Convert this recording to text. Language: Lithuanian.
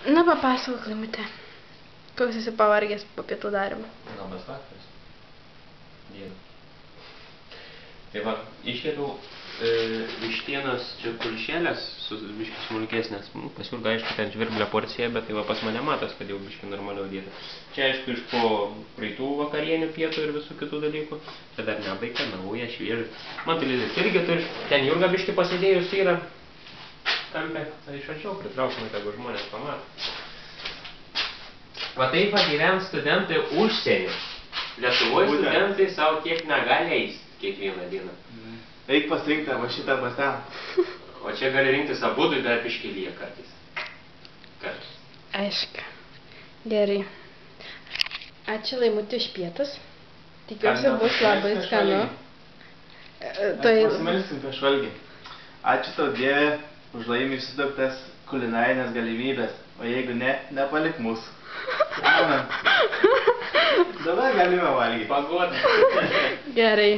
Na, papasakok, Laimute. Koks esi pavargęs po pietų darymų? Labas vakaras. Diena. Tai va, iškėliau vištienos čia kulšėlės, biškį smulkesnės. Pasiūlga, aišku, ten žvirblio porcija, bet tai va pas mane matos, kad jau biškį normaliau dėta. Čia, aišku, iš po praeitų vakarienių pietų ir visų kitų dalykų. Čia dar nebaigta, nauja, šviežia. Man tai lydės irgi turi. Ten Jurga biškį pasidėjus yra kampe. Tai iš arčiau pritraukime, jeigu žmonės pamato. Va taip va gyvens studentai užsienio. Lietuvoje studentai savo kiek negali eis kiekvieną dieną. Eik pasirinkti arba šitą arba ten. O čia gali rinktis abudu dar piškelyje kartais. Kartais. Aišku. Gerai. Ačiū, Laimute, už pietus. Tikiuosi bus labai skanu. Pasimelsim prieš valgį. Ačiū tau, Dieve, už Laimį sudaugtas kulinarinės galimybės. O jeigu ne, nepalik mūsų. Amen. Dabar galime valgyti. Pagoda. Gerai.